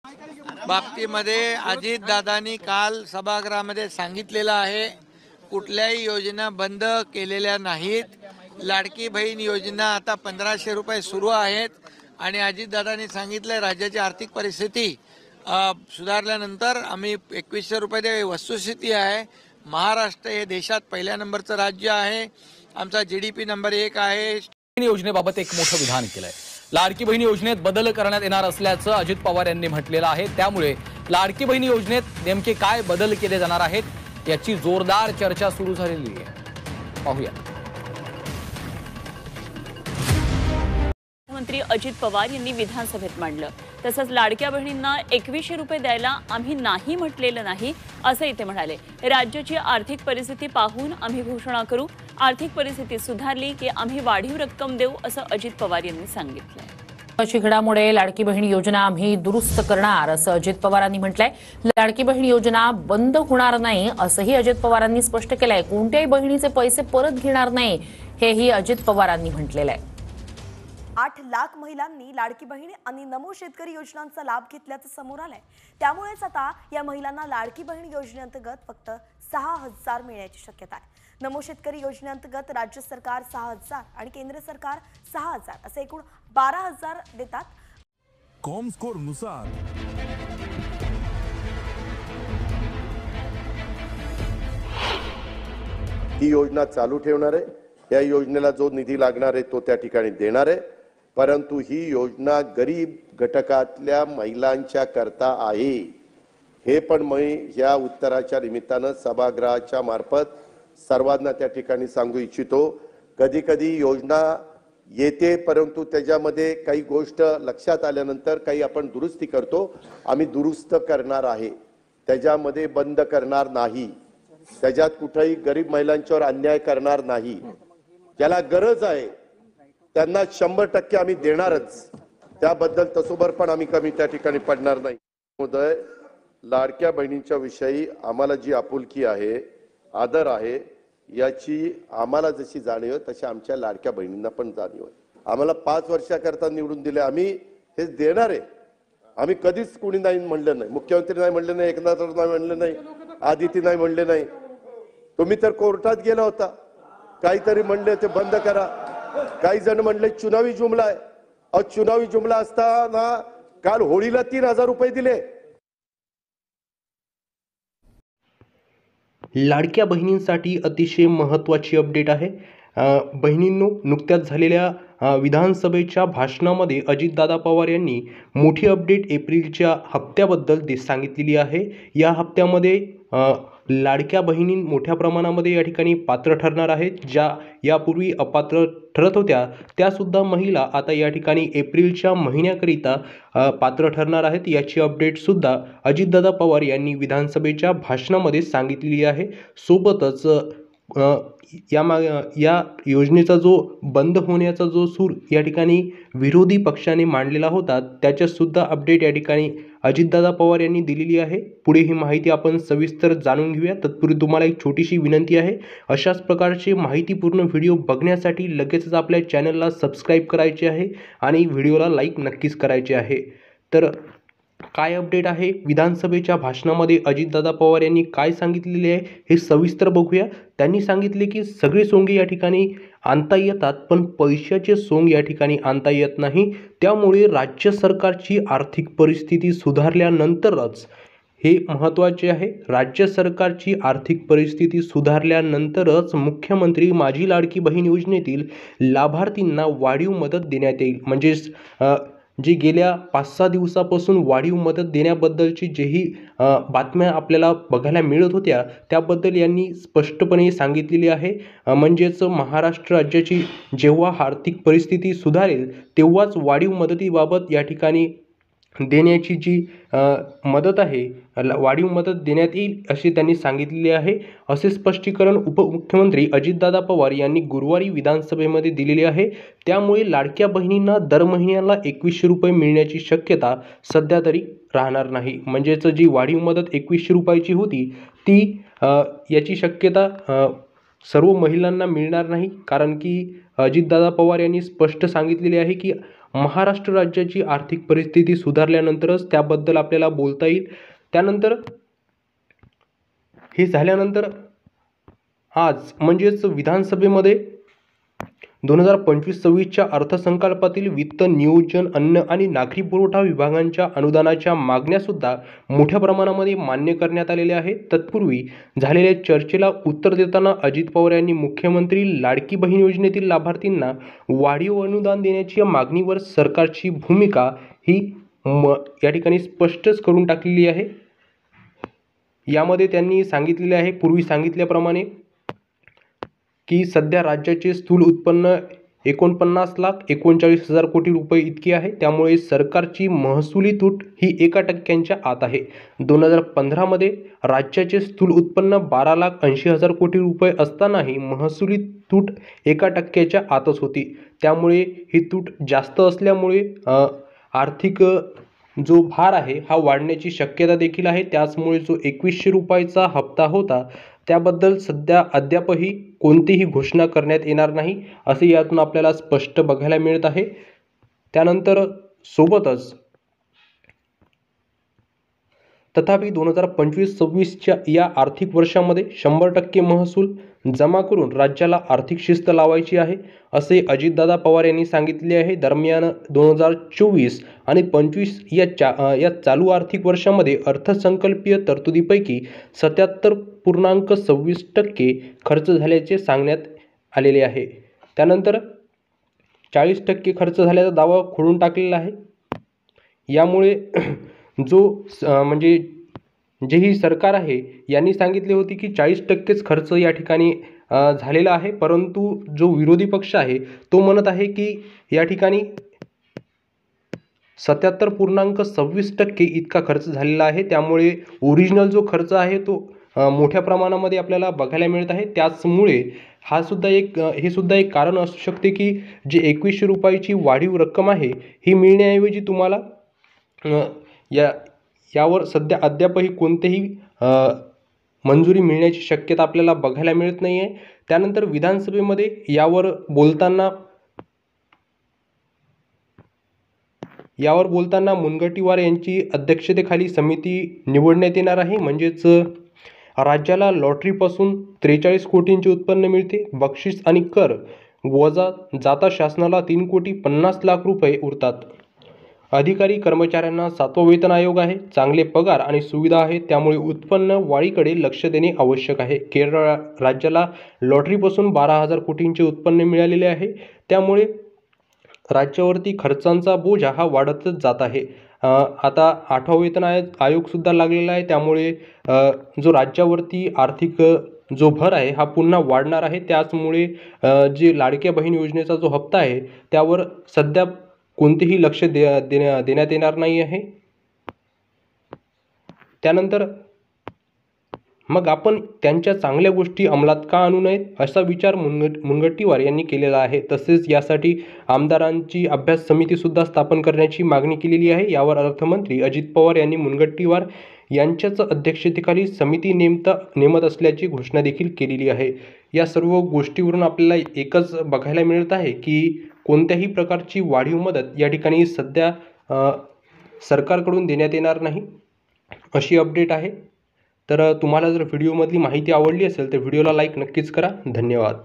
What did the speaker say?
बाबतीमध्ये अजितदादांनी काल सभागृहामध्ये सांगितलेलं आहे, कुठल्याही योजना बंद केलेल्या नाहीत. लाडकी बहीण योजना आता 1500 रुपये सुरू आहेत आणि अजितदादांनी सांगितलं राज्याची आर्थिक परिस्थिती सुधारल्यानंतर आम्ही 2100 रुपये दे. वस्तुस्थिती आहे, महाराष्ट्र हे देशात पहिल्या नंबरचं राज्य आहे. आमचा GDP नंबर 1 आहे. योजनेबाबत एक मोठं विधान केलंय. लाडकी बहीण योजनेत बदल करण्यात येणार असल्याचं अजित पवार यांनी म्हटलेलं आहे. त्यामुळे लाडकी बहीण योजनेत नेमके काय बदल केले जाणार आहेत याची जोरदार चर्चा सुरू झालेली आहे. पाहूया. मंत्री अजित पवार यांनी विधानसभेत मांडलं. तसंच लाडक्या बहिणींना 2100 रुपये द्यायला आम्ही नाही म्हटलेलं नाही असंही ते म्हणाले. राज्याची आर्थिक परिस्थिती पाहून आम्ही घोषणा करू. आर्थिक परिस्थिती सुधारली की आम्ही वाढीव रक्कम देऊ असं अजित पवार यांनी सांगितलं. घडामोडीमुळे लाडकी बहीण योजना आम्ही दुरुस्त करणार असं अजित पवारांनी म्हटलंय. लाडकी बहीण योजना बंद होणार नाही असंही अजित पवारांनी स्पष्ट केलंय. कोणत्याही बहिणीचे पैसे परत घेणार नाही हेही अजित पवारांनी म्हटलेलं आहे. 8 लाख महिलांनी लाडकी बहीण आणि नमो शेतकरी योजनांचा लाभ घेतल्याचं समोर आलंय. त्यामुळेच आता या महिलांना लाडकी बहीण योजनेअंतर्गत फक्त 6000 मिळण्याची शक्यता आहे. नमो शेतकरी योजनेअंतर्गत राज्य सरकार 6000 आणि केंद्र सरकार 6000 असे एकूण 12000 देतात. कॉमस्कोर नुसार ही योजना चालू ठेवणार आहे. या योजनेला जो निधी लागणार आहे तो त्या ठिकाणी देणार आहे. परंतु ही योजना गरीब घटकातल्या महिलांच्या करता आहे. हे पण मी या उत्तराच्या निमित्तानं सभागृहाच्या मार्फत सर्वांना त्या ठिकाणी सांगू इच्छितो. कधी कधी योजना येते परंतु त्याच्यामध्ये काही गोष्ट लक्षात आल्यानंतर काही आपण दुरुस्ती करतो. आम्ही दुरुस्त करणार आहे, त्याच्यामध्ये बंद करणार नाही. त्याच्यात कुठेही गरीब महिलांच्यावर अन्याय करणार नाही. ज्याला गरज आहे त्यांना 100% आम्ही देणारच. त्याबद्दल तसोबर पण आम्ही कमी त्या ठिकाणी पडणार नाही. महोदय, लाडक्या बहिणींच्या विषयी आम्हाला जी आपुलकी आहे, आदर आहे, याची आम्हाला जशी जाणीव तशी आमच्या लाडक्या बहिणींना पण जाणीव आहे. आम्हाला 5 वर्षाकरता निवडून दिले, आम्ही हे देणार आहे. आम्ही कधीच कोणी नाही म्हणलं नाही. मुख्यमंत्री नाही म्हणले नाही, एकनाथ नाही म्हणले नाही, आदिती नाही म्हणले नाही. तुम्ही तर कोर्टात गेला होता, काहीतरी म्हणले ते बंद करा. काही जण म्हणले चुनावी जुमला आहे. चुनावी जुमला असताना काल होळीला 3000 रुपये दिले. लाडक्या बहिणींसाठी अतिशय महत्त्वाची अपडेट आहे. बहिणींनो, नुकत्याच झालेल्या विधानसभेच्या भाषणामध्ये अजितदादा पवार यांनी मोठी अपडेट एप्रिलच्या हप्त्याबद्दल सांगितलेली आहे. या हप्त्यामध्ये लाडक्या बहिणी मोठ्या प्रमाणामध्ये या ठिकाणी पात्र ठरणार आहेत. ज्या यापूर्वी अपात्र ठरत होत्या त्यासुद्धा महिला आता या ठिकाणी एप्रिलच्या महिन्याकरिता पात्र ठरणार आहेत. याची अपडेटसुद्धा अजितदादा पवार यांनी विधानसभेच्या भाषणामध्ये सांगितलेली आहे. सोबतच या योजनेचा जो बंद होण्याचा जो सूर या ठिकाणी विरोधी पक्षाने मांडलेला होता त्याच्यासुद्धा अपडेट या ठिकाणी अजितदादा पवार यांनी दिलेली आहे. पुढे ही माहिती आपण सविस्तर जाणून घेऊया. तत्पूर्वी तुम्हाला एक छोटीशी विनंती आहे, अशाच प्रकारचे माहितीपूर्ण व्हिडिओ बघण्यासाठी लगेचच आपल्या चॅनलला सबस्क्राईब करायचे आहे आणि व्हिडिओला लाईक नक्कीच करायचे आहे. तर काय अपडेट आहे, विधानसभेच्या भाषणामध्ये अजितदादा पवार यांनी काय सांगितलेले आहे हे सविस्तर बघूया. त्यांनी सांगितले की सगळे सोंगे या ठिकाणी आणता येतात पण पैशाचे सोंग या ठिकाणी आणता येत नाही. त्यामुळे राज्य सरकारची आर्थिक परिस्थिती सुधारल्यानंतरच, हे महत्त्वाचे आहे, राज्य सरकारची आर्थिक परिस्थिती सुधारल्यानंतरच मुख्यमंत्री माझी लाडकी बहीण योजनेतील लाभार्थींना वाढीव मदत देण्यात येईल. म्हणजेच जी गेल्या 5-6 दिवसापासून वाढीव मदत देण्याबद्दलची जेही बातम्या आपल्याला बघायला मिळत होत्या त्याबद्दल यांनी स्पष्टपणे सांगितलेली आहे. म्हणजेच महाराष्ट्र राज्याची जेव्हा आर्थिक परिस्थिती सुधारेल तेव्हाच वाढीव मदतीबाबत या ठिकाणी देण्याची जी मदत आहे, वाढीव मदत देण्यात येईल असे त्यांनी सांगितलेले आहे. असे स्पष्टीकरण उपमुख्यमंत्री अजितदादा पवार यांनी गुरुवारी विधानसभेमध्ये दिलेले आहे. त्यामुळे लाडक्या बहिणींना दर महिन्याला 2100 रुपये मिळण्याची शक्यता सध्या तरी राहणार नाही. म्हणजेच जी वाढीव मदत 2100 रुपयाची होती ती याची शक्यता सर्व महिलांना मिळणार नाही. कारण की अजितदादा पवार यांनी स्पष्ट सांगितलेले आहे की महाराष्ट्र राज्याची आर्थिक परिस्थिती सुधारल्यानंतरच त्याबद्दल आपल्याला बोलता येईल. त्यानंतर हे झाल्यानंतर आज म्हणजेच विधानसभेमध्ये 2025-26च्या अर्थसंकल्पातील वित्त, नियोजन, अन्न आणि नागरी पुरवठा विभागांच्या अनुदानाच्या मागण्यासुद्धा मोठ्या प्रमाणामध्ये मान्य करण्यात आलेल्या आहेत. तत्पूर्वी झालेल्या चर्चेला उत्तर देताना अजित पवार यांनी मुख्यमंत्री लाडकी बहीण योजनेतील लाभार्थींना वाढीव अनुदान देण्याच्या मागणीवर सरकारची भूमिका ही या ठिकाणी स्पष्टच करून टाकलेली आहे. यामध्ये त्यांनी सांगितलेले आहे, पूर्वी सांगितल्याप्रमाणे, की सध्या राज्याचे स्थूल उत्पन्न 49,39,000 कोटी रुपये इतके आहे. त्यामुळे सरकारची महसुली तूट ही 1% आत आहे. 2015मध्ये राज्याचे स्थूल उत्पन्न 12,80,000 कोटी रुपये असतानाही महसुली तूट 1% आतच होती. त्यामुळे ही तूट जास्त असल्यामुळे आर्थिक जो भार आहे हा वाढण्याची शक्यता देखील आहे. त्याचमुळे जो 2100 रुपयाचा हप्ता होता त्याबद्दल सध्या अद्यापही कोणतीही घोषणा करण्यात येणार नाही, असे यातून आपल्याला स्पष्ट बघायला मिळत आहे. त्यानंतर सोबतच तथापि 2025-26च्या या आर्थिक वर्षामध्ये 100% महसूल जमा करून राज्याला आर्थिक शिस्त लावायची आहे, असे अजितदादा पवार यांनी सांगितले आहे. दरम्यान 2024 आणि 25 या चालू आर्थिक वर्षामध्ये अर्थसंकल्पीय तरतुदीपैकी 77.26% खर्च झाल्याचे सांगण्यात आलेले आहे. त्यानंतर 40% खर्च झाल्याचा दावा खोडून टाकलेला आहे. यामुळे म्हणजे जे ही सरकार आहे यांनी सांगितले होते की 40%च खर्च या ठिकाणी झालेला आहे, परंतु जो विरोधी पक्ष आहे तो म्हणत आहे की या ठिकाणी 77.26% इतका खर्च झालेला आहे. त्यामुळे ओरिजिनल जो खर्च आहे तो मोठ्या प्रमाणामध्ये आपल्याला बघायला मिळत आहे. त्याचमुळे हे सुद्धा एक कारण असू शकते की जे 2100 रुपयाची वाढीव रक्कम आहे ही मिळण्याऐवजी तुम्हाला यावर सध्या अद्यापही कोणतेही मंजुरी मिळण्याची शक्यता आपल्याला बघायला मिळत नाही आहे. त्यानंतर विधानसभेमध्ये यावर बोलताना मुनगंटीवार यांची अध्यक्षतेखाली समिती निवडण्यात येणार आहे. म्हणजेच राज्याला लॉटरीपासून 43 कोटींचे उत्पन्न मिळते. बक्षीस आणि कर वजा जाता शासनाला 3,50,00,000 रुपये उरतात. अधिकारी कर्मचाऱ्यांना 7वा वेतन आयोग आहे. चांगले पगार आणि सुविधा आहेत. त्यामुळे उत्पन्न वाढीकडे लक्ष देणे आवश्यक आहे. केरळ राज्याला लॉटरीपासून 12,000 कोटींचे उत्पन्न मिळालेले आहे. त्यामुळे राज्यावरती खर्चांचा बोजा हा वाढतच जात आहे. आता 8वा वेतन आयोग सुद्धा लागलेला आहे. त्यामुळे जो राज्यावरती आर्थिक जो भर आहे हा पुन्हा वाढणार आहे. त्याचमुळे जे लाडक्या बहीण योजनेचा जो हप्ता आहे त्यावर सध्या कोणतेही लक्ष देण्यात येणार नाही आहे. त्यानंतर मग आपण त्यांच्या चांगल्या गोष्टी अंमलात का आणू नयेत असा विचार मुनगंटीवार यांनी केलेला आहे. तसेच यासाठी आमदारांची अभ्यास समितीसुद्धा स्थापन करण्याची मागणी केलेली आहे. यावर अर्थमंत्री अजित पवार यांनी मुनगंटीवार यांच्याच अध्यक्षतेखाली समिती नेमत असल्याची घोषणा देखील केलेली आहे. या सर्व गोष्टीवरून आपल्याला एकच बघायला मिळत आहे की कोणत्याही प्रकारची वाढीव मदत या ठिकाणी सध्या सरकारकडून देण्यात येणार नाही, अशी अपडेट आहे. तर तुम्हाला जर व्हिडिओमधली माहिती आवडली असेल तर व्हिडिओला लाईक नक्कीच करा. धन्यवाद.